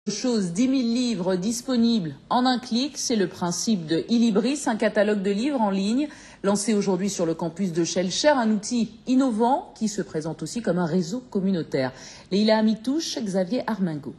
Chose 10 000 livres disponibles en un clic, c'est le principe de Ilibris, un catalogue de livres en ligne lancé aujourd'hui sur le campus de Schellcher, un outil innovant qui se présente aussi comme un réseau communautaire. Leïla Amitouche, Xavier Armingo.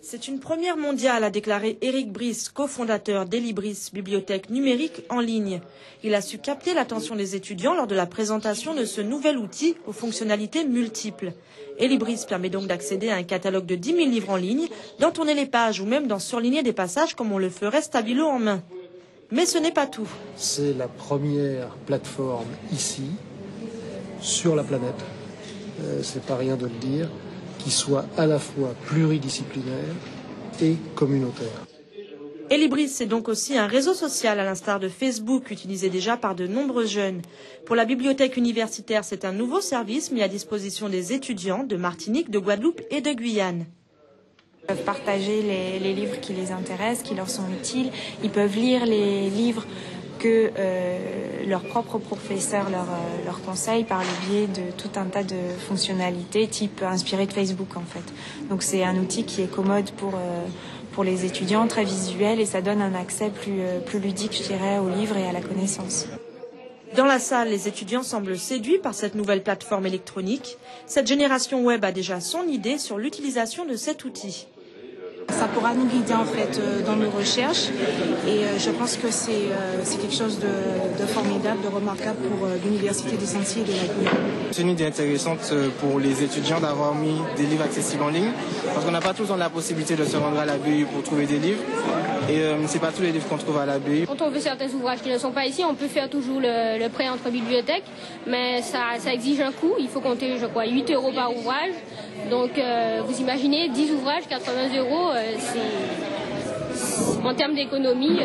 C'est une première mondiale, a déclaré Éric Brice, cofondateur d'Elibris, bibliothèque numérique en ligne. Il a su capter l'attention des étudiants lors de la présentation de ce nouvel outil aux fonctionnalités multiples. Elibris permet donc d'accéder à un catalogue de 10 000 livres en ligne, d'en tourner les pages ou même d'en surligner des passages comme on le ferait stabilo en main. Mais ce n'est pas tout. C'est la première plateforme ici, sur la planète, c'est pas rien de le dire, qui soit à la fois pluridisciplinaire et communautaire. Elibris, c'est donc aussi un réseau social à l'instar de Facebook, utilisé déjà par de nombreux jeunes. Pour la bibliothèque universitaire, c'est un nouveau service mis à disposition des étudiants de Martinique, de Guadeloupe et de Guyane. Ils peuvent partager les livres qui les intéressent, qui leur sont utiles. Ils peuvent lire les livres que leurs propres professeurs leur conseillent par le biais de tout un tas de fonctionnalités type inspiré de Facebook en fait. Donc c'est un outil qui est commode pour les étudiants, très visuel, et ça donne un accès plus ludique, je dirais, aux livres et à la connaissance. Dans la salle, les étudiants semblent séduits par cette nouvelle plateforme électronique. Cette génération web a déjà son idée sur l'utilisation de cet outil. Ça pourra nous guider en fait dans nos recherches et je pense que c'est quelque chose de formidable, de remarquable pour l'Université des Antilles et de la Guyane. C'est une idée intéressante pour les étudiants d'avoir mis des livres accessibles en ligne parce qu'on n'a pas tout le temps la possibilité de se rendre à la BU pour trouver des livres et c'est pas tous les livres qu'on trouve à la BU. Quand on veut certains ouvrages qui ne sont pas ici, on peut faire toujours le prêt entre bibliothèques, mais ça exige un coût, il faut compter je crois 8 € par ouvrage. Donc vous imaginez 10 ouvrages, 80 €, en termes d'économie,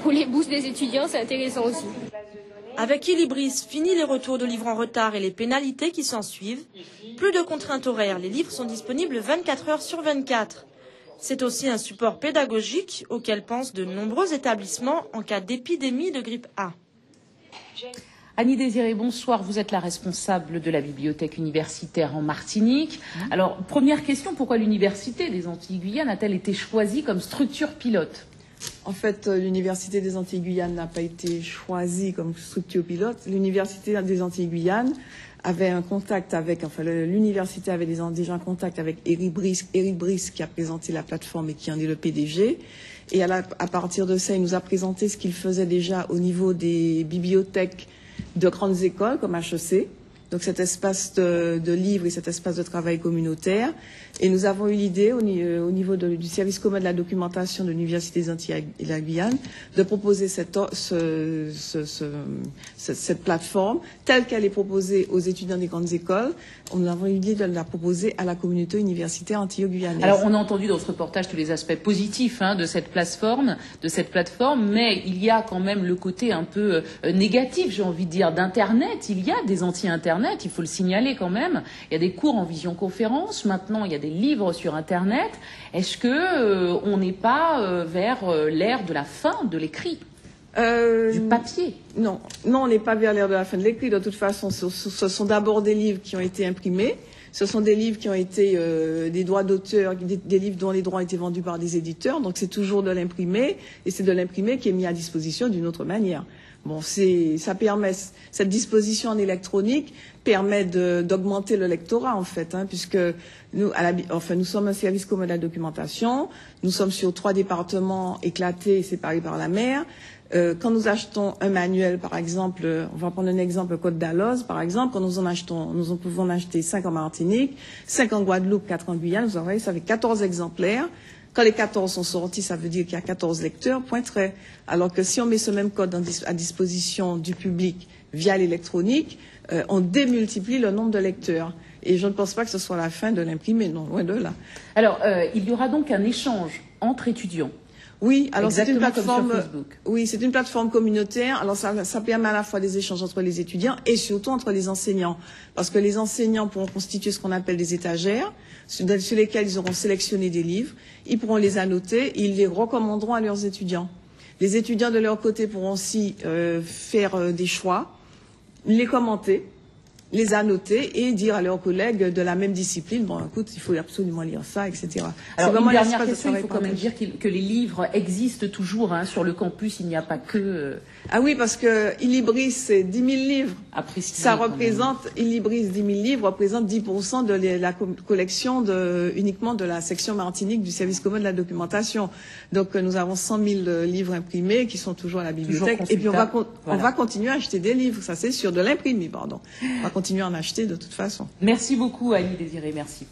pour les bourses des étudiants, c'est intéressant aussi. Avec Ilibris, fini les retours de livres en retard et les pénalités qui s'en suivent. Plus de contraintes horaires, les livres sont disponibles 24 heures sur 24. C'est aussi un support pédagogique auquel pensent de nombreux établissements en cas d'épidémie de grippe A. Annie Désiré, bonsoir. Vous êtes la responsable de la bibliothèque universitaire en Martinique. Alors, première question, pourquoi l'Université des Antilles-Guyane a-t-elle été choisie comme structure pilote? En fait, l'Université des Antilles-Guyane n'a pas été choisie comme structure pilote. L'Université des Antilles-Guyane avait un contact avec, enfin, l'université avait déjà un contact avec Éric Brice qui a présenté la plateforme et qui en est le PDG. Et à partir de ça, il nous a présenté ce qu'il faisait déjà au niveau des bibliothèques de grandes écoles comme HEC, donc cet espace de livres et cet espace de travail communautaire. Et nous avons eu l'idée au niveau du service commun de la documentation de l'Université des Antilles et de la Guyane de proposer cette plateforme telle qu'elle est proposée aux étudiants des grandes écoles. Nous avons eu l'idée de la proposer à la communauté universitaire antillo-guyanaise. Alors on a entendu dans ce reportage tous les aspects positifs de cette plateforme, mais il y a quand même le côté un peu négatif, j'ai envie de dire, d'Internet. Il y a des anti-Internet, il faut le signaler quand même. Il y a des cours en visioconférence, maintenant il y a des livres sur Internet. Est-ce que on n'est pas vers l'ère de la fin de l'écrit, du papier? Non, on n'est pas vers l'ère de la fin de l'écrit. De toute façon, ce sont d'abord des livres qui ont été imprimés. Ce sont des livres qui ont été des droits d'auteur, des livres dont les droits ont été vendus par des éditeurs. Donc c'est toujours de l'imprimer, et c'est de l'imprimer qui est mis à disposition d'une autre manière. Bon, ça permet, cette disposition en électronique permet d'augmenter le lectorat, en fait, puisque nous sommes un service commun de la documentation, nous sommes sur 3 départements éclatés et séparés par la mer. Quand nous achetons un manuel, par exemple, on va prendre un exemple, Côte d'Aloz, par exemple, quand nous pouvons en acheter 5 en Martinique, 5 en Guadeloupe, 4 en Guyane, vous voyez, ça fait 14 exemplaires. Quand les 14 sont sortis, ça veut dire qu'il y a 14 lecteurs, point trait. Alors que si on met ce même code à disposition du public via l'électronique, on démultiplie le nombre de lecteurs. Et je ne pense pas que ce soit la fin de l'imprimer, non, loin de là. Alors, il y aura donc un échange entre étudiants. Oui, alors c'est une plateforme. Comme sur Facebook. Oui, c'est une plateforme communautaire. Alors ça permet à la fois des échanges entre les étudiants et surtout entre les enseignants, parce que les enseignants pourront constituer ce qu'on appelle des étagères sur lesquelles ils auront sélectionné des livres. Ils pourront les annoter et ils les recommanderont à leurs étudiants. Les étudiants de leur côté pourront aussi faire des choix, les commenter. les annoter et dire à leurs collègues de la même discipline, bon, écoute, il faut absolument lire ça, etc. Alors, une dernière question, il faut quand même dire que les livres existent toujours, hein, sur le campus, il n'y a pas que... Ah oui, parce que Illibris, c'est 10 000 livres. Ça représente, Illibris, 10 000 livres, représente 10% de la collection uniquement de la section Martinique du service commun de la documentation. Donc, nous avons 100 000 livres imprimés qui sont toujours à la bibliothèque. Et puis, on va continuer à acheter des livres, ça c'est sûr, de l'imprimer, pardon. On va continuer à en acheter de toute façon. Merci beaucoup, Annie Désiré, merci.